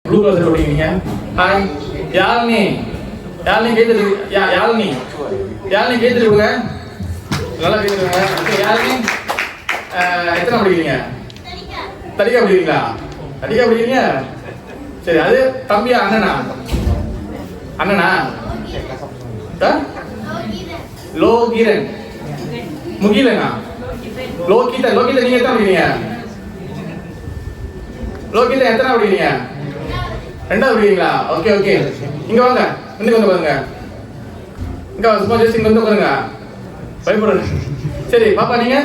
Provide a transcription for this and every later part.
Blue colour ஓடிங்க. Hi Yazhni, Yazhni கேட்டு யாழ்னி, யாழ்னி கேட்டு விடுங்க, நல்லா கேட்டுருங்க. யாழ்னி எத்தனை படிக்கிறீங்க? தடிக்கா படிக்கிறீங்களா? தடிக்கா படிக்கிறீங்க, சரி. அது தம்பியா அண்ணனா? அண்ணனா? லோகிரன் முகிலனா? லோகிதா, லோகிதா நீங்க எத்தனை படிக்கிறீங்க? லோகிதா எத்தனை படிக்கிறீங்க? ரெண்டாவது படிக்கிறீங்களா? ஓகே ஓகே, இங்க வாங்க, இன்னும் வந்து பாருங்க, இங்க சும்மா ஜஸ்ட் இங்க வந்து பாருங்க, பயப்படுங்க. சரி பாப்பா நீங்க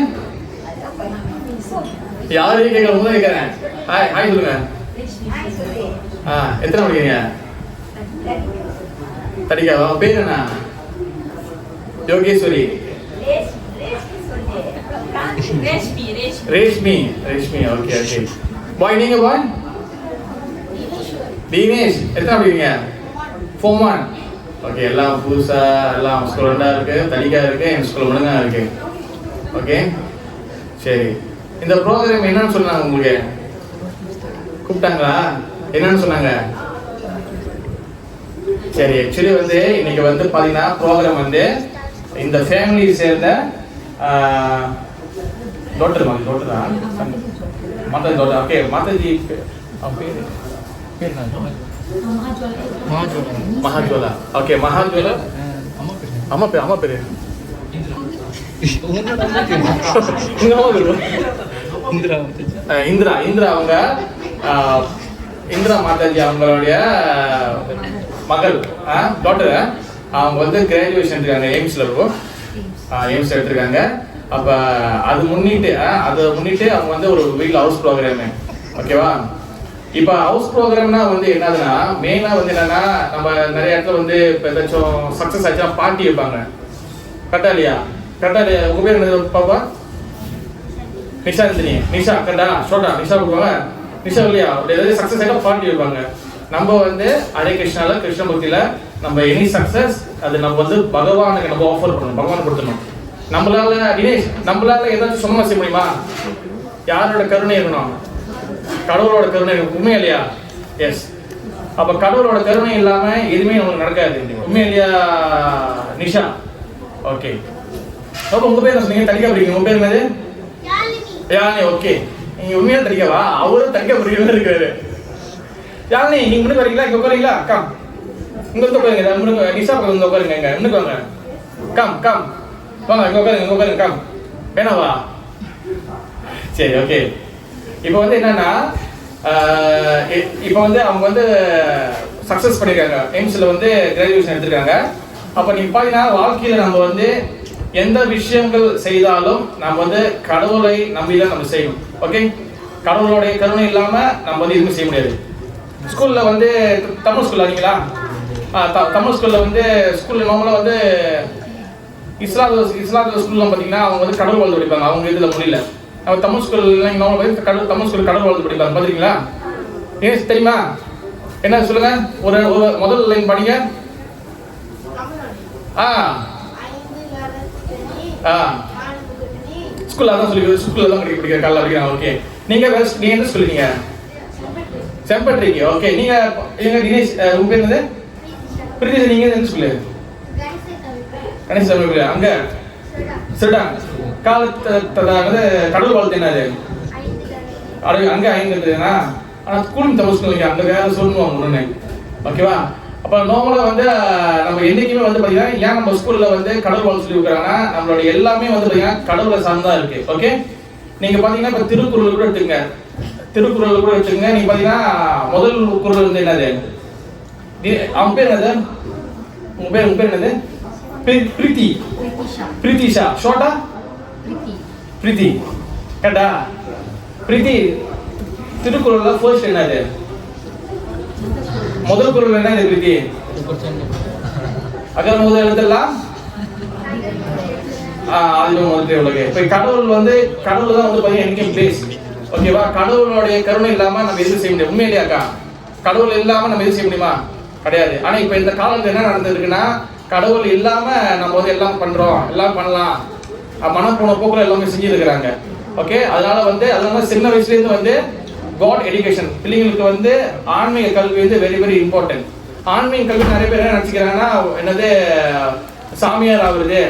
யாரையும் கேட்கல, முதல்ல கேட்கறேன். ஹாய் ஹாய் சொல்லுங்க. எத்தனை படிக்கிறீங்க? தடிக்காவா? பேர் என்ன? Yogeswari. Reshmi, Reshmi, okay okay. Boy நீங்க பாய்? தினேஷ். எத்தனை படிக்கிறீங்க? ஃபார்ம் 1. ஓகே, எல்லாம் புதுசா எல்லாம் ஸ்கூலண்டா இருக்கு, தடிக்கா இருக்கு, என் ஸ்கூல் ஒழுங்கா இருக்கு. ஓகே சரி. இந்த ப்ரோக்ராம் என்னன்னு சொன்னாங்க உங்களுக்கு? கூப்பிட்டாங்களா? என்னன்னு சொன்னாங்க? சரி, ஆக்சுவலி வந்து இன்னைக்கு வந்து பாத்தீங்கன்னா ப்ரோக்ராம் வந்து இந்த ஃபேமிலி சேர்ந்த டாக்டர் தான் மாதாஜி டாக்டர். ஓகே, மாதாஜி பேர் மகாஜோலா. ஓகே, மகாஜோலா அம்மா பேர், அம்மா பேரு இந்திரா. இந்திரா அவங்க இந்திரா மாதாஜி அவங்களுடைய மகள் டாக்டர். அவங்க வந்து கிராஜுவேஷன் எடுத்துருக்காங்க, எய்ம்ஸ்ல இருக்கும், எய்ம்ஸ் எடுத்திருக்காங்க. அப்ப அது முன்னிட்டு அவங்க வந்து ஒரு வீட்டில் ஹவுஸ் ப்ரோக்ராமு. ஓகேவா? இப்போ ஹவுஸ் ப்ரோக்ராம்னா வந்து என்னதுன்னா, மெயினாக வந்து என்னன்னா, நம்ம நிறைய இடத்துல வந்து இப்போ ஏதாச்சும் சக்ஸஸ் ஆச்சா பார்ட்டி வைப்பாங்க. கரெக்டா இல்லையா? கரெக்டா இல்லையா? உங்க பேர் என்ன பாப்பா? நிஷா நந்தினி. நிஷா கரெக்டா? சோட்டா நிஷா கொடுப்பாங்க. நிஷா இல்லையா? ஏதாவது சக்ஸஸ் ஆகிட்டா பார்ட்டி வைப்பாங்க. நம்ம வந்து ஹரே கிருஷ்ணால, கிருஷ்ண பக்தியில நம்ம எனி சக்ஸஸ் அது நம்ம வந்து பகவானுக்கு நம்ம ஆஃபர் பண்ணணும், பகவான் கொடுத்துடணும். நம்மளால தினேஷ் நம்மளால ஏதாச்சும் சொந்தமா செய்ய முடியுமா? யாரோட கருணை இருக்கணும்? கடவுளோட கருணை. உண்மை இல்லையா? எஸ். அப்ப கடவுளோட கருணை இல்லாம எதுவுமே நமக்கு நடக்காது. உண்மை இல்லையா நிஷா? ஓகே. அப்ப உங்க பேர் என்ன சொன்னீங்க? தடிக்கா படிக்கிறீங்க. உங்க பேர் என்னது? யாழினி. ஓகே, நீங்க உண்மையா தடிக்காவா? அவரும் தடிக்கா படிக்கிறதா இருக்காரு. யாழினி நீங்க முன்னுக்கு வரீங்களா? இங்க உட்காருங்களா? கம், இங்க வந்து உட்காருங்க. முன்னுக்கு நிஷா பக்கம் வந்து உட்காருங்க. இங்க முன்னுக்கு வாங்க. கம் கம் வாங்க, இங்க உட்காருங்க, இங்க உட்காருங்க. கம் வேணாவா? சரி ஓகே. இப்போ வந்து என்னன்னா, இப்போ வந்து அவங்க வந்து சக்ஸஸ் பண்ணியிருக்காங்க, எய்ம்ஸில் வந்து கிராஜுவேஷன் எடுத்திருக்காங்க. அப்போ நீங்கள் பார்த்தீங்கன்னா வாழ்க்கையில் நம்ம வந்து எந்த விஷயங்கள் செய்தாலும் நம்ம வந்து கடவுளை நம்பி தான் நம்ம செய்யணும். ஓகே, கடவுளுடைய கருணை இல்லாமல் நம்ம வந்து எதுவுமே செய்ய முடியாது. ஸ்கூலில் வந்து தமிழ் ஸ்கூல் வரீங்களா? தமிழ் ஸ்கூலில் வந்து ஸ்கூலில் நார்மலாக வந்து இஸ்லாமிய ஸ்கூல்லாம் பார்த்தீங்கன்னா அவங்க வந்து கடவுள் வாழ்ந்து படிப்பாங்க. அவங்க இதில் முடியல. நம்ம தமிழ் ஸ்கூல்லாம் நார்மலாக தமிழ் ஸ்கூல் கடவுள் வாழ்ந்து படிப்பாங்க. பார்த்துருக்கீங்களா? ஏன் தெரியுமா? என்ன சொல்லுங்க, ஒரு முதல் லைன் படிங்க. ஸ்கூல்ல தான் சொல்லி ஸ்கூல்ல தான் படிக்கிற காலைல படிக்கிறாங்க. ஓகே, நீங்க எந்த ஸ்கூல்? நீங்க செம்பட்ரிக்கு. ஓகே, நீங்க தினேஷ் உங்க பேர் என்னது? பிரித்திஷ். நீங்க எந்த ஸ்கூல்? கணேஷ் தமிழ். அங்க சரிடா. காலத்து கடவுள் வாழ்த்து என்னது? அங்க 5 இருக்குதுன்னா, ஆனால் ஸ்கூல் தமிழ் ஸ்கூல் அங்கே வேற சொல்லுவாங்க ஒன்று. ஓகேவா? அப்போ நார்மலாக வந்து நம்ம என்றைக்குமே வந்து பார்த்தீங்கன்னா, ஏன் நம்ம ஸ்கூலில் வந்து கடவுள் வாழ்த்து சொல்லி கொடுக்குறாங்கன்னா, நம்மளோட எல்லாமே வந்து பார்த்தீங்கன்னா கடவுளை சார்ந்தா இருக்கு. ஓகே, நீங்கள் பார்த்தீங்கன்னா இப்போ திருக்குறள் கூட எடுத்துங்க, திருக்குறள் கூட எடுத்துங்க. நீங்கள் பார்த்தீங்கன்னா முதல் குறள் வந்து என்னது? அவன் பேர் என்னது? உங்க பேர் என்னது? பிரீத்தி. பிரீத்திஷா. ஷோட்டா பிரீத்தி. கேட்டா? பிரீத்தி, திருக்குறள்ல ஃபர்ஸ்ட் என்னது? முதல் குறள் என்னது பிரீத்தி? அகர முதல் எழுத்தெல்லாம் ஆதிபம் முதல் உலகு. இப்போ கடவுள் வந்து கடவுள் தான் வந்து பார்த்தீங்கன்னா எனக்கு பிளேஸ். ஓகேவா? கடவுளுடைய கருணை இல்லாமல் நம்ம எதுவும் செய்ய முடியாது. உண்மையிலேயாக்கா? கடவுள் இல்லாமல் நம்ம எதுவும் செய்ய முடியுமா? கிடையாது. ஆனால் இப்போ இந்த காலத்தில் என்ன நடந்திருக்குன்னா, கடவுள் இல்லாமல் நம்ம வந்து எல்லாம் பண்ணுறோம், எல்லாம் பண்ணலாம், மனப்போன போக்கில் எல்லாமே செஞ்சுருக்கிறாங்க. ஓகே, அதனால வந்து அதனால சின்ன வயசுலேருந்து வந்து காட் எஜுகேஷன். பிள்ளைங்களுக்கு வந்து ஆன்மீக கல்வி வந்து வெரி வெரி இம்பார்ட்டன்ட். ஆன்மீக கல்வி நிறைய பேர் என்ன நினச்சிக்கிறாங்கன்னா, என்னது சாமியார் ஆகுறது,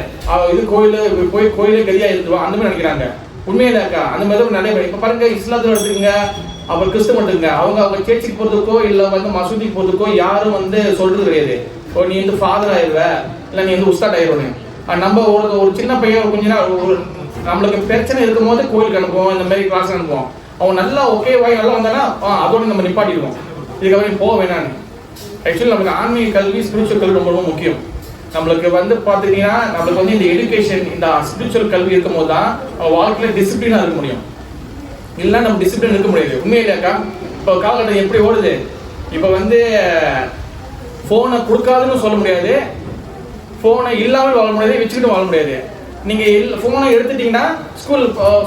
இது கோயில் போய் கோயிலே கதியாக இருந்துருவோம் அந்த மாதிரி நினைக்கிறாங்க. உண்மையில இருக்கா? அந்த மாதிரி நிறைய பேர் இப்போ பாருங்க, இஸ்லாத்தில் எடுத்துக்கங்க, அப்புறம் கிறிஸ்தவம் எடுத்துக்கங்க, அவங்க சேர்ச்சிக்கு போகிறதுக்கோ இல்லை வந்து மசூதிக்கு போகிறதுக்கோ யாரும் வந்து சொல்றது கிடையாது. ஓ நீ வந்து ஃபாதர் ஆயிடுவ, இல்லை நீ வந்து உஸ்தாட் ஆயிடுவோன்னு. நம்ம ஒரு சின்ன பையன் கொஞ்ச நாள் ஒரு நம்மளுக்கு பிரச்சனை இருக்கும் போது கோயிலுக்கு அனுப்புவோம், இந்த மாதிரி கிளாஸ் அனுப்புவோம். அவன் நல்லா ஓகே வாய் நல்லா வந்தானா அதோட நம்ம நிப்பாட்டிடுவோம், இதுக்கப்புறம் போக வேணான்னு. ஆக்சுவலி நம்மளுக்கு ஆன்மீக கல்வி ஸ்பிரிச்சுவல் கல்வி ரொம்ப ரொம்ப முக்கியம். நம்மளுக்கு வந்து பார்த்துக்கிட்டீங்கன்னா நம்மளுக்கு வந்து இந்த எஜுகேஷன் இந்த ஸ்பிரிச்சுவல் கல்வி இருக்கும் போது தான் நம்ம வாழ்க்கையில் டிசிப்ளினாக இருக்க முடியும். இல்லைன்னா நம்ம டிசிப்ளின் இருக்க முடியாது. உண்மையிலேக்கா இப்போ காலகட்டம் எப்படி ஓடுது, இப்போ வந்து ஃபோனை கொடுக்காதுன்னு சொல்ல முடியாது, ஃபோனை இல்லாமல் வாழ முடியாது, வச்சுக்கிட்டு வாழ முடியாது. நீங்கள் ஃபோனை எடுத்துட்டிங்கன்னா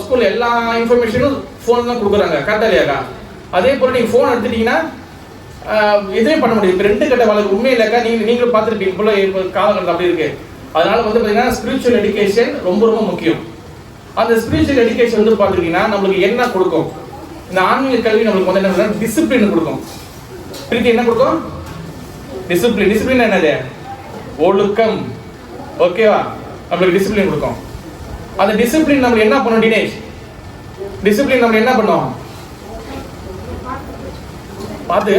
ஸ்கூல் எல்லா இன்ஃபர்மேஷனும் ஃபோன் தான் கொடுக்குறாங்க, கரெக்டாக இல்லையாக்கா? அதே போல் நீங்கள் ஃபோன் எடுத்துட்டிங்கன்னா எதுவுமே பண்ண முடியாது. இப்போ 2 கட்ட வாழ்க்கை உண்மையிலேக்கா நீங்களும் பார்த்துருப்பீங்க, இப்போ காலகட்டம் அப்படி இருக்குது. அதனால் வந்து பார்த்தீங்கன்னா ஸ்பிரிச்சுவல் எஜுகேஷன் ரொம்ப ரொம்ப முக்கியம். அந்த ஸ்பிரிச்சுவல் எஜுகேஷன் வந்து பார்த்துக்கிட்டிங்கன்னா நம்மளுக்கு என்ன கொடுக்கும்? இந்த ஆன்மீக கல்வி நம்மளுக்கு வந்து என்ன டிசிப்ளின் கொடுக்கும். பிரித்து என்ன கொடுக்கும்? டிசிப்ளின். டிசிப்ளின் என்னது? ஒழுக்கம். ஓகேவா? நம்மளுக்கு டிசிப்ளின் கொடுக்கும். அந்த டிசிப்ளின் நம்ம என்ன பண்ணும் தினேஷ்? டிசிப்ளின் நம்ம என்ன பண்ணோம்? பார்த்து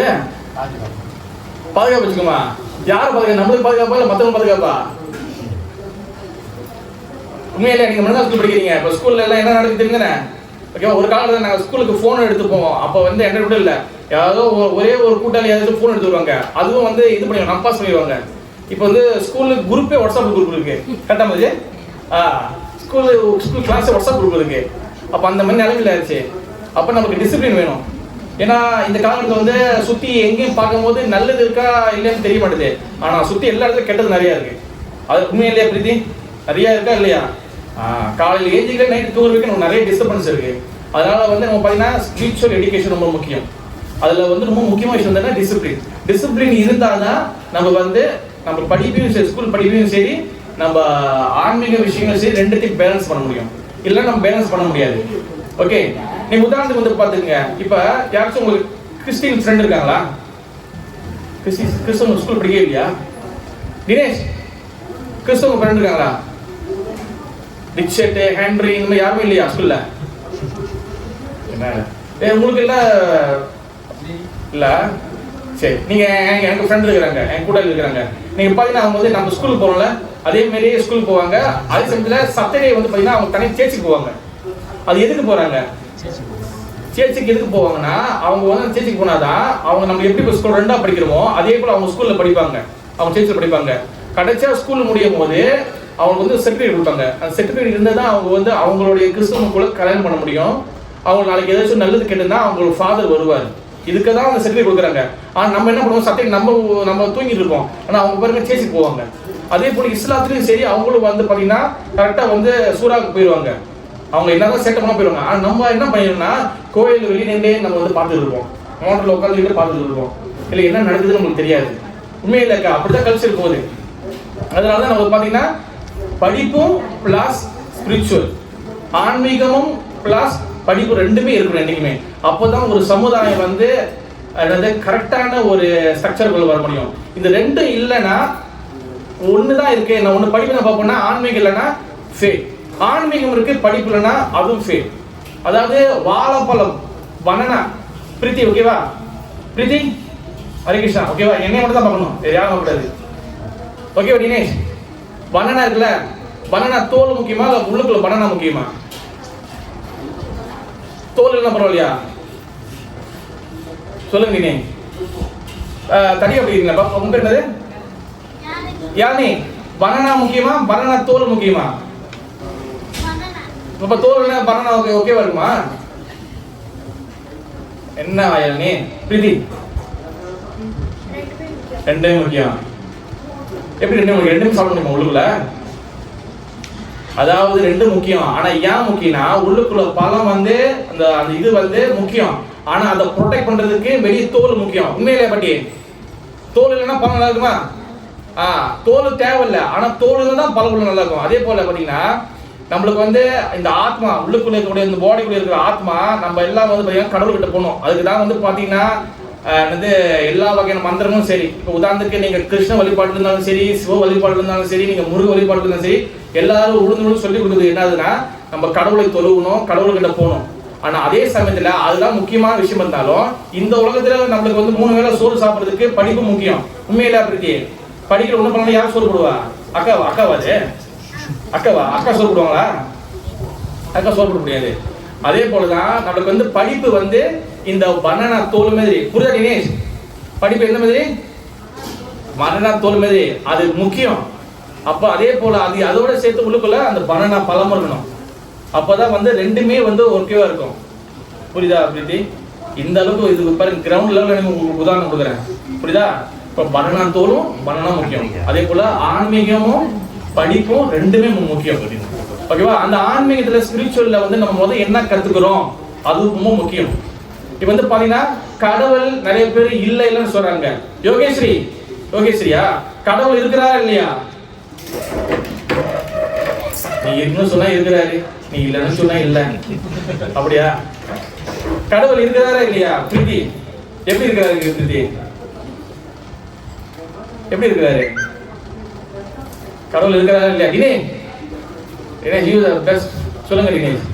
பாதுகாப்பு வச்சுக்கோமா. யாரை பாதுகாப்பு? நம்மளுக்கு பாதுகாப்பா இல்லை மற்றவங்க பாதுகாப்பா? உண்மையிலே நீங்கள் முன்னாடி ஸ்கூல் படிக்கிறீங்க, இப்போ ஸ்கூல்ல எல்லாம் என்ன நடக்குது தெரியுங்கண்ணே? ஓகேவா? ஒரு காலத்தில் நாங்கள் ஸ்கூலுக்கு ஃபோன் எடுத்து போவோம். அப்போ வந்து என்ன கூட இல்லை, யாரோ ஒரே ஒரு கூட்டாளி ஏதாச்சும் ஃபோன் எடுத்து வருவாங்க, அதுவும் வந்து இது பண்ணிடுவாங்க, நம்பாஸ் பண்ணிடுவாங்க. இப்போ வந்து ஸ்கூலுக்கு குரூப்பே வாட்ஸ்அப் குரூப் இருக்கு, கரெக்டாக மாதிரி ஸ்கூல் கிளாஸே வாட்ஸ்அப் குரூப் இருக்கு. அப்போ அந்த மாதிரி நிலைமையில் ஆயிடுச்சு. அப்போ நமக்கு டிசிப்ளின் வேணும். ஏன்னா இந்த காலத்தில் வந்து சுற்றி எங்கேயும் பார்க்கும்போது நல்லது இருக்கா இல்லைன்னு தெரிய மாட்டேது, ஆனால் சுற்றி எல்லா இடத்துலையும் கெட்டது நிறையா இருக்கு. அது உண்மையா இல்லையா பிரீத்தி? நிறையா இருக்கா இல்லையா? காலையில் ஏஞ்சிக்கிற நைட்டு தூங்குறதுக்கு நமக்கு நிறைய டிஸ்டர்பன்ஸ் இருக்கு. அதனால வந்து நம்ம பார்த்தீங்கன்னா ஸ்பிரிச்சுவல் எஜுகேஷன் ரொம்ப முக்கியம். அதில் வந்து ரொம்ப முக்கியமான விஷயம் என்னன்னா டிசிப்ளின். டிசிப்ளின் இருந்தால் தான் நம்ம வந்து நம்ம படிப்பையும் சரி, ஸ்கூல் படிப்பையும் சரி, நம்ம ஆன்மீக விஷயங்களும் சரி, ரெண்டுத்தையும் பேலன்ஸ் பண்ண முடியும். இல்லை நம்ம பேலன்ஸ் பண்ண முடியாது. ஓகே, நீங்க உதாரணத்துக்கு வந்து பார்த்துக்கங்க, இப்போ யாராச்சும் உங்களுக்கு கிறிஸ்டின் ஃப்ரெண்ட் இருக்காங்களா? கிறிஸ்தவங்க ஸ்கூல் படிக்கவே இல்லையா? தினேஷ், கிறிஸ்தவங்க ஃப்ரெண்ட் இருக்காங்களா? ரிச்சர்ட், ஹேண்ட்ரி, இந்த மாதிரி யாருமே இல்லையா ஸ்கூல்ல? என்ன உங்களுக்கு இல்லை? சரி, நீங்கள் எனக்கு ஃப்ரெண்ட் இருக்கிறாங்க, என் கூட இருக்கிறாங்க. நீங்கள் பார்த்தீங்கன்னா அவங்க வந்து நம்ம ஸ்கூலுக்கு போகிறோம்ல, அதே மாதிரியே ஸ்கூலுக்கு போவாங்க. அதே சமயத்தில் சட்டர்டே வந்து பார்த்தீங்கன்னா அவங்க தனி சேர்ச்சிக்கு போவாங்க. அது எதுக்கு போகிறாங்க? சேர்ச்சிக்கு எதுக்கு போவாங்கன்னா, அவங்க வந்து சேர்ச்சிக்கு போனாதான் அவங்க நம்ம எப்படி இப்போ ஸ்கூல் 2ஆ படிக்கிறோமோ அதே போல் அவங்க ஸ்கூலில் படிப்பாங்க, அவங்க சேர்ச்சியில் படிப்பாங்க. கடைசியாக ஸ்கூல் முடியும் போது அவங்களுக்கு வந்து சர்டிஃபிகேட் கொடுப்பாங்க. அந்த சர்டிஃபிகேட் இருந்தால் தான் அவங்க வந்து அவங்களுடைய கிறிஸ்தவ கூட கல்யாணம் பண்ண முடியும். அவங்க நாளைக்கு ஏதாச்சும் நல்லது கேட்டுன்னா அவங்களோட ஃபாதர் வருவார். இதுக்கு தான் அந்த சர்டிஃபிகேட் கொடுக்குறாங்க. ஆனால் நம்ம என்ன பண்ணுவோம், சட்டை நம்ம தூங்கிட்டு இருக்கோம், ஆனால் அவங்க பாருங்க சேர்ச்சிக்கு போவாங்க. அதே போல் இஸ்லாத்துலையும் சரி, அவங்களும் வந்து பார்த்தீங்கன்னா கரெக்டாக வந்து சூறாவுக்கு போயிடுவாங்க. அவங்க என்னதான் சேட்டை பண்ண போயிடுவாங்க. ஆனால் நம்ம என்ன பண்ணிடணும்னா கோயில் வெளியிலே நம்ம வந்து பார்த்துட்டு இருப்போம், மோட்டரில் உட்காந்துக்கிட்டு பார்த்துட்டு இருப்போம். இல்லை என்ன நடக்குதுன்னு நம்மளுக்கு தெரியாது. உண்மையில் இருக்கா? அப்படிதான் கல்ச்சர் போகுது. அதனால தான் நம்ம பார்த்தீங்கன்னா படிப்பும் பிளஸ் ஸ்பிரிச்சுவல், ஆன்மீகமும் பிளஸ் படிப்பு ரெண்டுமே இருக்கணும் என்றைக்குமே. அப்போதான் ஒரு சமுதாயம் வந்து கரெக்டான ஒரு ஸ்ட்ரக்சருக்குள்ள வர முடியும். இது ரெண்டும் இல்லைன்னா ஒன்று தான் இருக்கு. நான் ஒன்று படிப்பு நான் பார்ப்போம்னா ஆன்மீகம் இல்லைன்னா ஃபேக், ஆன்மீகம் இருக்கு படிப்பு இல்லைன்னா அதுவும் ஃபேக். அதாவது வாழைப்பழம் பனானா. பிரீத்தி ஓகேவா? பிரீத்தி, ஹரிகிருஷ்ணா ஓகேவா? என்னைய மட்டும் தான் பார்க்கணும், யாரும் பார்க்கக்கூடாது. ஓகேவா தினேஷ்? பனானா இருக்குல்ல, பனானா தோல் முக்கியமா இல்லை உள்ளுக்குள்ள பனானா முக்கியமா? தோல் இல்லைன்னா பரவாயில்லையா? சொல்லுங்க நீனே. தனியாக படிக்கிறீங்களா? உங்க பேர் என்னது? யானே. பனானா முக்கியமா பனானா தோல் முக்கியமா? இப்ப தோல் பனானா ஓகேவா இருக்குமா? என்ன யானே? பிரீத்தி, ரெண்டுமே முக்கியம். எப்படி ரெண்டுமே சாப்பிட முடியுமா உள்ளுக்குள்ள? அதாவது ரெண்டு முக்கியம். ஆனா ஏன் முக்கியம்னா உள்ளுக்குள்ள பழம் வந்து அந்த இது வந்து முக்கியம். ஆனா அதை ப்ரொடெக்ட் பண்றதுக்கு வெளியே தோல் முக்கியம். உண்மையிலே பட்டி தோல் இல்லைன்னா பழம் நல்லா இருக்குமா? தோல் தேவையில்லை, ஆனா தோல் தான் பழம் நல்லா இருக்கும். அதே போல பாத்தீங்கன்னா நம்மளுக்கு வந்து இந்த ஆத்மா உள்ளுக்குள்ள இருக்கக்கூடிய இந்த பாடிக்குள்ள இருக்கிற ஆத்மா நம்ம எல்லாம் வந்து பார்த்தீங்கன்னா கடவுள்கிட்ட போகணும். அதுக்கு தான் வந்து பார்த்தீங்கன்னா வந்து எல்லா வகையான மந்திரமும் சரி. இப்போ உதாரணத்துக்கு நீங்கள் கிருஷ்ண வழிபாடு இருந்தாலும் சரி, சிவ வழிபாடு இருந்தாலும் சரி, நீங்கள் முருக வழிபாடு இருந்தாலும் சரி, எல்லாரும் உழுந்து சொல்லி கொடுக்குறது என்னதுன்னா நம்ம கடவுளை தொழுகணும், கடவுள்கிட்ட போகணும். ஆனால் அதே சமயத்தில் அதுதான் முக்கியமான விஷயம் இருந்தாலும் இந்த உலகத்தில் நம்மளுக்கு வந்து 3 வேளை சோறு சாப்பிட்றதுக்கு படிப்பு முக்கியம். உண்மையில அப்படி படிக்கிற ஒன்றும் பண்ணலாம். யார் சோறு போடுவா? அக்காவாது அக்கா சோறு போடுவாங்களா? அக்கா சோறு போட முடியாது. அதே போலதான் நம்மளுக்கு வந்து படிப்பு வந்து இந்த பனானா தோல் மாதிரி. புரியுதா தினேஷ்? படிப்பு எந்த மாதிரி? பனானா தோல் மாதிரி, அது முக்கியம். அப்போ அதே போல அது அதோட சேர்த்து உள்ளுக்குள்ள அந்த பனானா பழம் இருக்கணும். அப்போதான் வந்து ரெண்டுமே வந்து ஓகேவா இருக்கும். புரியுதா பிரீத்தி? இந்த அளவுக்கு இது பாருங்க, கிரவுண்ட் லெவலில் உங்களுக்கு உதாரணம் கொடுக்குறேன். புரியுதா? இப்போ பனானா தோலும் பனானா முக்கியம். அதே போல ஆன்மீகமும் படிப்பும் ரெண்டுமே முக்கியம். ஓகேவா? அந்த ஆன்மீகத்துல ஸ்பிரிச்சுவல்ல வந்து நம்ம முதல்ல என்ன கத்துக்கிறோம் அது ரொம்ப முக்கியம். இப்போ வந்து பாத்தீங்கன்னா கடவுள் நிறைய பேர் இல்லைன்னு சொல்றாங்க. யோகேஸ்வரியா கடவுள் இருக்கிறாரா இல்லையா? நீ இருக்குன்னு சொன்னா இருக்கிறாரு, நீ இல்லைன்னு சொன்னா இல்ல. அப்படியா? கடவுள் இருக்கிறாரா இல்லையா? பிரீத்தி எப்படி இருக்கிறாரு? பிரீத்தி எப்படி இருக்கிறாரு? கடவுள் இருக்கிறாரா இல்லையா? தினேஷ் சொல்லுங்க தினேஷ்,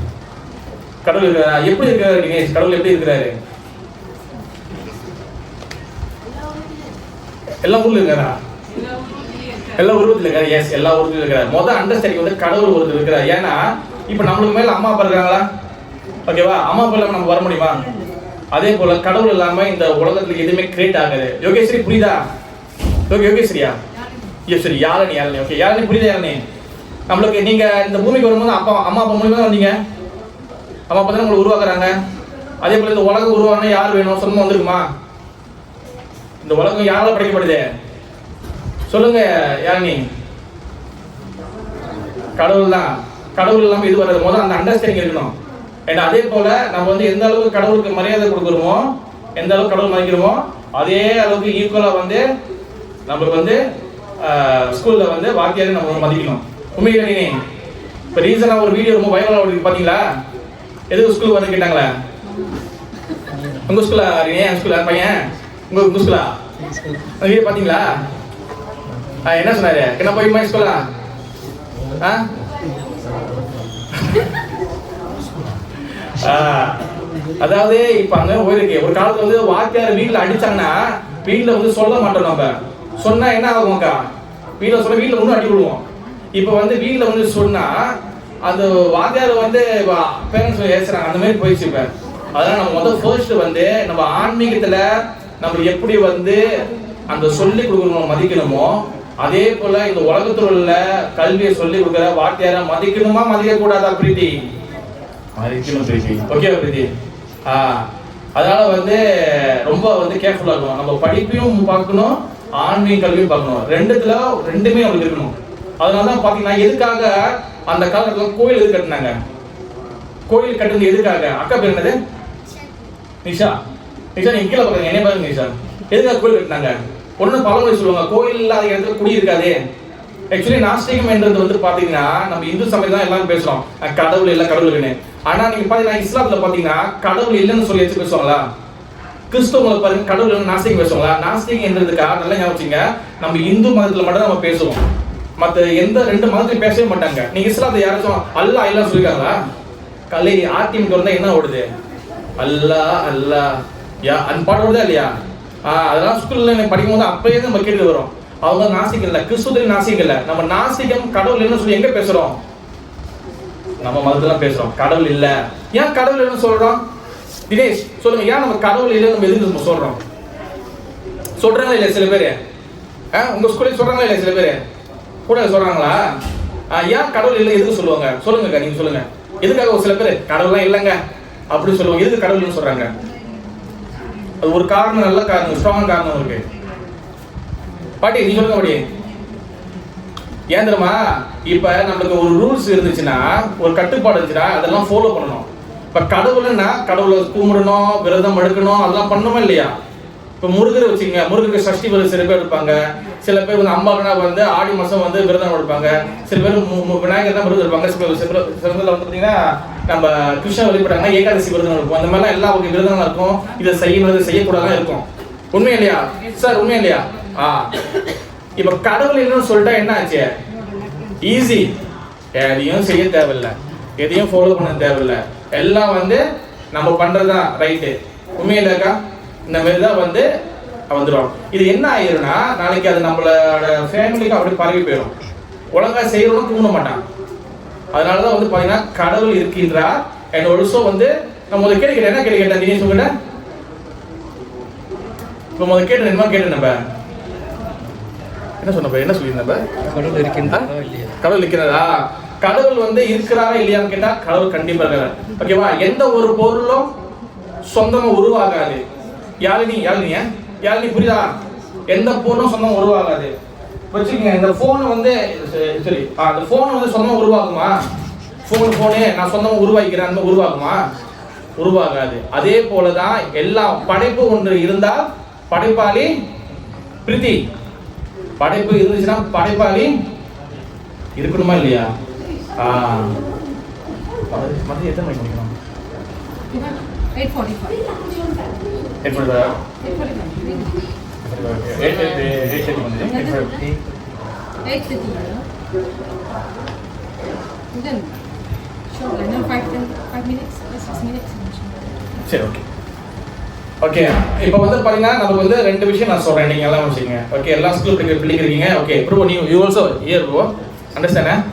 கடவுள் இருக்கிறாரா? எப்படி இருக்கிறாரு தினேஷ்? கடவுள் எப்படி இருக்கிறாரு? எல்லா ஊர்ல இருக்காரா? எல்லா உருவத்தில் இருக்காரு. எஸ், எல்லா உருவத்திலும் இருக்காரு. முதல் அண்டர்ஸ்டாண்டிங் வந்து கடவுள் ஒருத்தர் இருக்கிறார். ஏன்னா இப்ப நம்மளுக்கு மேல அம்மா அப்பா இருக்காங்களா? ஓகேவா? அம்மா அப்பா இல்லாம நம்ம வர முடியுமா? அதே போல கடவுள் இல்லாம இந்த உலகத்துல எதுவுமே கிரியேட் ஆகாது. யோகேஸ்வரி புரியுதா? யோகேஸ்வரியா? சரி, யாரணி. ஓகே, யாரணி புரியுதா? யாரணி, நம்மளுக்கு நீங்க இந்த பூமிக்கு வரும்போது அம்மா அப்பா மூலியமா தான் வந்தீங்க. அம்மா அப்பா தான் உங்களை உருவாக்குறாங்க. அதே போல இந்த உலகம் உருவானா யார் வேணும்? சொந்தமா வந்திருக்குமா? இந்த உலகம் யாரால படைக்கப்படுது? சொல்லுங்க யாரணி. கடவுள் தான். கடவுள் இல்லாம இது வர்றது. முதல்ல அந்த அண்டர்ஸ்டாண்டிங் இருக்கணும். ஏன்னா அதே போல நம்ம வந்து எந்த அளவுக்கு கடவுளுக்கு மரியாதை கொடுக்குறோமோ, எந்த அளவுக்கு கடவுள் மதிக்கிறோமோ, அதே அளவுக்கு ஈக்குவலா வந்து நம்மளுக்கு வந்து ஸ்கூல்ல வந்து வாத்தியாரை நம்ம மதிக்கணும். உண்மையில நீ இப்போ ரீசனாக ஒரு வீடியோ ரொம்ப வைரல் ஆகுது பார்த்தீங்களா? எதுக்கு ஸ்கூலுக்கு வந்து கேட்டாங்களா? உங்கள் ஸ்கூலா? என் ஸ்கூலா பையன்? உங்கள் ஸ்கூலா? அந்த வீடியோ பார்த்தீங்களா? என்ன சொன்னாரு? என்ன போய் மை ஸ்கூலா? அதாவது இப்போ அங்கே போயிருக்கு. ஒரு காலத்தில் வந்து வாத்தியார் வீட்டில் அடிச்சாங்கன்னா வீட்டில் வந்து சொல்ல மாட்டோம். நம்ம சொன்னா என்ன ஆகும்க்கா? வீட்டில் சொல்ல வீட்டில் ஒன்றும் அடி விடுவோம். இப்போ வந்து வீட்டில் வந்து சொன்னா அந்த வாத்தியார் வந்து பேரண்ட்ஸ் ஏசுறாங்க. அந்த மாதிரி போயிடுச்சு. இப்போ அதனால நம்ம முதல் ஃபர்ஸ்ட் வந்து நம்ம ஆன்மீகத்துல நம்ம எப்படி வந்து அந்த சொல்லி கொடுக்கணும் மதிக்கணுமோ, அதே போல இந்த உலகத்தில் உள்ள கல்வியை சொல்லி கொடுக்குற வாத்தியாரை மதிக்கணுமா மதிக்க கூடாதா பிரீத்தி? மதிக்கணும் பிரீத்தி. ஓகே பிரீத்தி. அதனால வந்து ரொம்ப வந்து கேர்ஃபுல்லா இருக்கணும். நம்ம படிப்பையும் பார்க்கணும், ஆன்மீக கல்வியும் பார்க்கணும். ரெண்டுமே நம்மளுக்கு இருக்கணும். அதனாலதான் பாத்தீங்கன்னா எதுக்காக அந்த காலத்துல கோயில் எது கட்டினாங்க? கோயில் கட்டுறது எதுக்காக? அக்கா பேர் என்னது? நிஷா. நீங்க கீழே பாருங்க, என்ன பாருங்க நிஷா. எதுக்காக கோயில் கட்டினாங்க? ஒண்ணு பழமொழி சொல்லுவாங்க, கோயில் இல்லாத இடத்துல குடி இருக்காது. ஆக்சுவலி நாஸ்திகம் என்றது வந்து பாத்தீங்கன்னா நம்ம இந்து சமயம் தான் எல்லாரும் பேசுறோம் கடவுள் இல்லை கடவுள் இல்லைன்னு. ஆனா நீங்க பாத்தீங்கன்னா இஸ்லாத்துல பாத்தீங்கன்னா கடவுள் இல்லைன்னு சொல்லி வச்சு பேசுவாங்களா? கிறிஸ்தவங்களை பாருங்க கடவுள் இல்லைன்னு நாஸ்திகம் பேசுவாங்களா? நாஸ்திகம் என்றதுக்காக நல்லா ஞாபகம், நம்ம இந்து மதத்துல மட்டும் நம்ம பேசுவோம், மற்ற எந்த 2 மதத்தையும் பேசவே மாட்டாங்க. நீங்க இஸ்லாத்தை யாராச்சும் அல்லா இல்லா சொல்லிருக்காங்களா? கலை ஆத்தியம் வந்தா என்ன ஓடுது? அல்லா அல்லா யா அந்த பாட்டு ஓடுதா இல்லையா? அதெல்லாம் ஸ்கூல்ல படிக்கும் போது அப்பயே நம்ம கேட்டு வரோம். அவங்க நாஸ்திகம் இல்லை, கிறிஸ்துவ நாஸ்திகம் இல்லை. நம்ம நாஸ்திகம் கடவுள் இல்லைன்னு சொல்லி எங்க பேசுறோம்? நம்ம மதத்துல பேசுறோம் கடவுள் இல்ல. ஏன் கடவுள் இல்லைன்னு சொல்றோம்? தினேஷ் சொல்லுங்க, ஏன் நம்ம கடவுள் இல்லைன்னு நம்ம எதுக்கு நம்ம சொல்றோம்? சொல்றாங்களா இல்லையா சில பேரு? உங்க ஸ்கூல்ல சொல்றாங்களா இல்லையா சில பேரு? கூட சொல்றாங்களா? ஏன் கடவுள் இல்லை எதுக்கு சொல்லுவாங்க? சொல்லுங்க, நீங்க சொல்லுங்க. எதுக்காக ஒரு சில பேர் கடவுள்லாம் இல்லைங்க அப்படி சொல்லுவாங்க? எதுக்கு கடவுள்னு சொல்றாங்க? அது ஒரு காரணம், நல்ல காரணம், ஸ்ட்ராங் காரணம் இருக்கு. பாட்டி நீ சொல்லுங்க பாட்டி. ஏன் தெரியுமா? இப்ப நம்மளுக்கு ஒரு ரூல்ஸ் இருந்துச்சுன்னா, ஒரு கட்டுப்பாடு இருந்துச்சுன்னா அதெல்லாம் ஃபாலோ பண்ணணும். இப்ப கடவுள்னா கடவுளை கும்பிடணும், விரதம் எடுக்கணும், அதெல்லாம் பண்ணணுமா இல்லையா? இப்போ முருகர் வச்சுங்க, முருகருக்கு சஷ்டி விரதம் சில பேர் இருப்பாங்க. சில பேர் வந்து அம்பாக்கனா வந்து ஆடி மாதம் வந்து விரதம் எடுப்பாங்க. சில பேர் விநாயகர் தான் விரதம் இருப்பாங்க. சில வந்து பார்த்தீங்கன்னா நம்ம கிருஷ்ண வழிபட்டாங்கன்னா ஏகாதசி விரதம் இருக்கும். அந்த மாதிரிலாம் எல்லா வகை விரதங்களும் இருக்கும். இதை செய்யணும் செய்யக்கூடாதான் இருக்கும். உண்மை இல்லையா சார்? உண்மை இல்லையா? இப்போ கடவுள் இல்லைன்னு சொல்லிட்டா என்ன ஆச்சு? ஈஸி, எதையும் செய்ய தேவையில்லை, எதையும் ஃபாலோ பண்ண தேவையில்லை, எல்லாம் வந்து நம்ம பண்றதுதான் ரைட்டு. உண்மையிலக்கா இந்த மாதிரி தான் வந்து வந்துடும். இது என்ன ஆயிரும்னா நாளைக்கு அது நம்மளோட ஃபேமிலிக்கு அப்படி பரவி போயிடும். ஒழுங்கா செய்யறவனும் தூங்க மாட்டான். அதனாலதான் வந்து பாத்தீங்கன்னா கடவுள் இருக்கின்றா. அண்ட் ஆல்சோ வந்து நம்ம முதல்ல கேட்கிறேன், என்ன கேட்கிறேன் நீங்க சொல்லுங்க. இப்போ முதல்ல கேட்டு என்ன கேட்டு நம்ம என்ன சொன்ன, என்ன சொல்லியிருந்த? கடவுள் இருக்கின்றா, கடவுள் இருக்கிறதா? கடவுள் வந்து இருக்கிறாரா இல்லையான்னு கேட்டா கடவுள் கண்டிப்பா இருக்கிறார். ஓகேவா? எந்த ஒரு பொருளும் சொந்தமா உருவாகாது. யாழினி புரியுதா? எந்த பொருளும் சொந்தமா உருவாகாது. வச்சுக்கோங்க, இந்த போன் வந்து சரி, அந்த போன் வந்து சொந்தமா உருவாகுமா? போனு நான் சொந்தமா உருவாக்கிறேன், அந்த உருவாகுமா? உருவாகாது. அதே போலதான் எல்லா படைப்பு ஒன்று இருந்தால் படைப்பாளி பிரீத்தி. படைப்பு இருந்துச்சுன்னா படைப்பாளி இருக்கணுமா இல்லையா? மதியம் எத்தனை மணிக்கு முடிக்கணும்? 8:45. சரி, ஓகே ஓகே. இப்போ வந்து பாத்தீங்கன்னா நமக்கு வந்து ரெண்டு விஷயம் நான் சொல்றேன், நீங்க எல்லாம் வச்சுக்கோங்க. ஓகே, எல்லா ஸ்கூல் பிடிக்கிறீங்க. Okay bro, you also here bro, understand?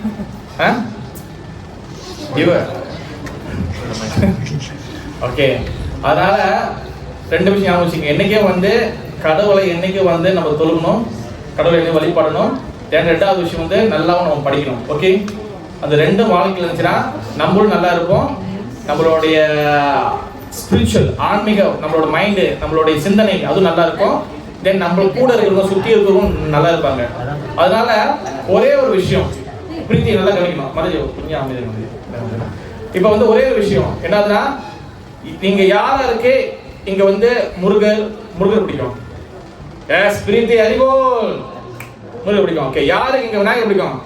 Okay, அதனால ரெண்டு விஷயம் ஞாபகம் வச்சுக்கோங்க. என்னைக்கே வந்து கடவுளை என்னைக்கு வந்து நம்ம தொழுகணும், கடவுளை என்னைக்கு வழிபடணும். ரெண்டாவது விஷயம் வந்து நல்லாவும் நம்ம படிக்கணும். ஓகே, அது ரெண்டும் வாழ்க்கையில் இருந்துச்சுன்னா நம்மளும் நல்லா இருப்போம். நம்மளுடைய ஸ்பிரிச்சுவல் ஆன்மீக நம்மளோட மைண்டு, நம்மளுடைய சிந்தனை அதுவும் நல்லா இருக்கும். தென் நம்ம கூட இருக்கிறவங்க சுற்றி இருக்கிறவங்க நல்லா இருப்பாங்க. அதனால ஒரே ஒரு விஷயம் பிரீத்தி நல்லா கவனிக்கணும். மதியம் இப்போ வந்து ஒரே ஒரு விஷயம் என்னதுன்னா, நீங்க யாருக்கு இங்க வந்து முருகர் பிடிக்கும்? எஸ் பிரீத்தி, அறிவோல் முருகர் பிடிக்கும். ஓகே, யாருக்கு இங்க விநாயகர் பிடிக்கும்?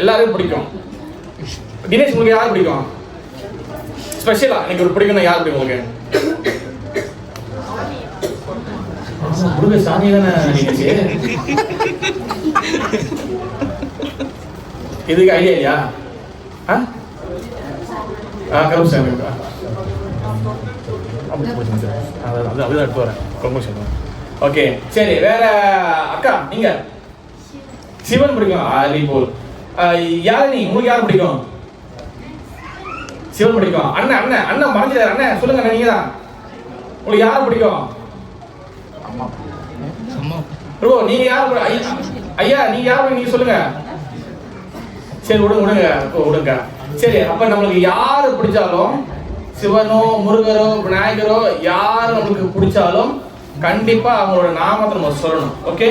எல்லாருக்கும் பிடிக்கும். தினேஷ், உங்களுக்கு யார் பிடிக்கும்? ஸ்பெஷலா எனக்கு ஒரு பிடிக்கும், யார் பிடிக்கும் உங்களுக்கு? முருகர் சாமி தானே இதுக்கு ஐடியா இல்லையா? கருப்பு சாமி அப்படிதான் எடுத்து வரேன். ஓகே சரி, வேற அக்கா நீங்க? சிவன் பிடிக்கும். அறிவோல். யாழினி, உங்களுக்கு யார் பிடிக்கும்? சிவன் பிடிக்கும். அண்ணன் மறைஞ்சாரு. அண்ணன் சொல்லுங்க, நீங்க தான். உங்களுக்கு யார் பிடிக்கும்? ப்ரோ, நீங்க யார்? ஐயா நீங்க யார்? நீங்க சொல்லுங்க. சரி, விடுங்க. சரி, அப்ப நம்மளுக்கு யாரு பிடிச்சாலும், சிவனோ முருகரோ விநாயகரோ யார் நம்மளுக்கு பிடிச்சாலும் கண்டிப்பா அவங்களோட நாமத்தை நம்ம சொல்லணும். ஓகே,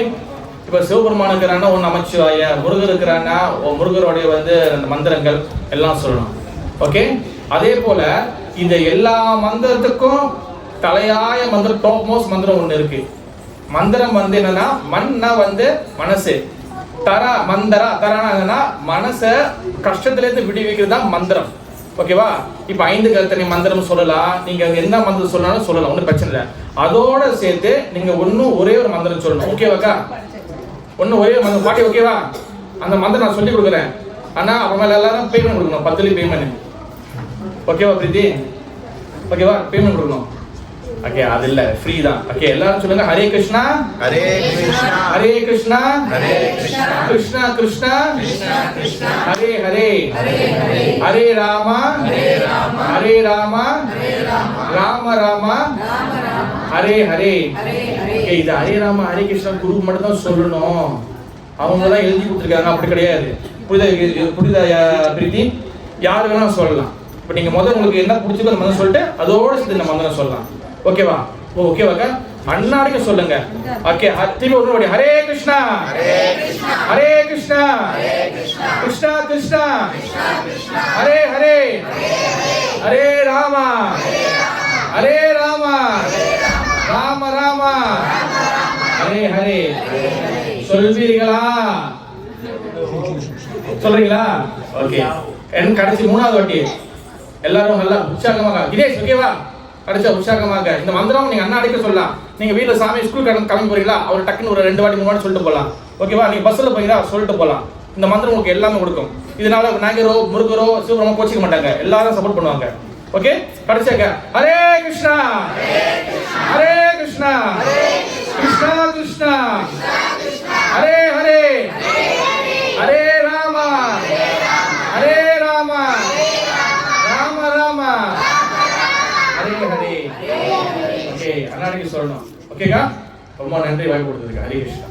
இப்ப சிவபெருமான் இருக்கிறான்னா ஒன்று நமச்சிவாய, முருகர் இருக்கிறான்னா முருகருடைய வந்து அந்த மந்திரங்கள் எல்லாம் சொல்லணும். ஓகே, அதே போல இந்த எல்லா மந்திரத்துக்கும் தலையாய மந்திரம், டாப் மோஸ்ட் மந்திரம் ஒன்று இருக்கு. மந்திரம் வந்து என்னன்னா, மண்ணா வந்து மனசு, தரனா மனச கஷ்டத்துல இருந்து விடுவிக்கிறது தான் மந்திரம். ஓகேவா? இப்ப 5 கருத்தனை மந்திரம் சொல்லலாம். நீங்க என்ன மந்திரம் சொல்லலாம், ஒன்றும் பிரச்சனை இல்லை. அதோட சேர்த்து நீங்க ஒரே ஒரு மந்திரம் சொல்லணும். ஓகேவாக்கா? ஒரே மந்திரம் பாட்டி. ஓகேவா? அந்த மந்திரம் நான் சொல்லி கொடுக்குறேன். ஆனா அவங்க எல்லாரும் பேமெண்ட் கொடுக்கணும். 10 பேமெண்ட். ஓகேவா பிரீத்தி? ஓகேவா? பேமெண்ட் கொடுக்கணும். ஓகே, அது இல்ல, ஃப்ரீ தான். ஓகே, எல்லாரும் சொல்லுங்க. ஹரே கிருஷ்ணா ஹரே கிருஷ்ணா ஹரே கிருஷ்ணா ஹரே கிருஷ்ணா கிருஷ்ணா கிருஷ்ணா கிருஷ்ணா கிருஷ்ணா ஹரே ஹரே ஹரே ராமா ஹரே ராமா ராம ராமா ஹரே ஹரே. ஓகே, இது ஹரே ராமா ஹரே கிருஷ்ணா குரு மட்டும் தான் சொல்லணும். அவங்க தான் எழுதி கொடுத்துருக்காங்க, அப்படி கிடையாது. புரியுதா பிரீத்தி? யாரு வேணா சொல்லலாம். இப்போ நீங்க முதல்ல உங்களுக்கு என்ன பிடிச்சிருக்கோ அந்த மந்திரம் சொல்லிட்டு அதோட சேர்த்து நம்ம மந்திரம் சொல்லலாம். ஓகேவா? ஓகேவாக்கா? அண்ணாடிக்க சொல்லுங்க. ஓகே, திரும்பி ஒரு ஹரே கிருஷ்ணா ஹரே கிருஷ்ணா கிருஷ்ணா கிருஷ்ணா ஹரே ஹரே ஹரே ராமா ஹரே ராமா ராம ராம ஹரே ஹரே சொல்வீர்களா? சொல்றீங்களா? ஓகே. என் கடைசி மூணாவது வாட்டி எல்லாரும் நல்லா உற்சாகமாக கிரேஷ் ஓகேவா? கடைசியா உற்சாகமாக இந்த மந்திரம் நீங்க அண்ணா அடிக்க சொல்லலாம். நீங்க வீட்டுல சாமி ஸ்கூல் கிளம்பி போறீங்களா, அவர் டக்குன்னு ஒரு 2 வாட்டி 3 வாட்டி சொல்லிட்டு போகலாம். ஓகேவா? நீங்க பஸ்ல போறீங்களா சொல்லிட்டு போகலாம். இந்த மந்திரம் உங்களுக்கு எல்லாமே கொடுக்கும். இதனால நாகரோ முருகரோ சிவபுரமோ கோச்சிக்க மாட்டாங்க, எல்லாரும் சப்போர்ட் பண்ணுவாங்க. ஓகே, கடைசியாக ஹரே கிருஷ்ணா ஹரே கிருஷ்ணா கிருஷ்ணா கிருஷ்ணா ஹரே ஹரே ஹரே ராமா ஹரே ராமா ராம ராமா ஹரே ஹரே. ஓகே, அண்ணாடிக்கு சொல்லணும். ஓகேக்கா, ரொம்ப நன்றி வாய்ப்பு கொடுத்ததுக்கு. ஹரே கிருஷ்ணா.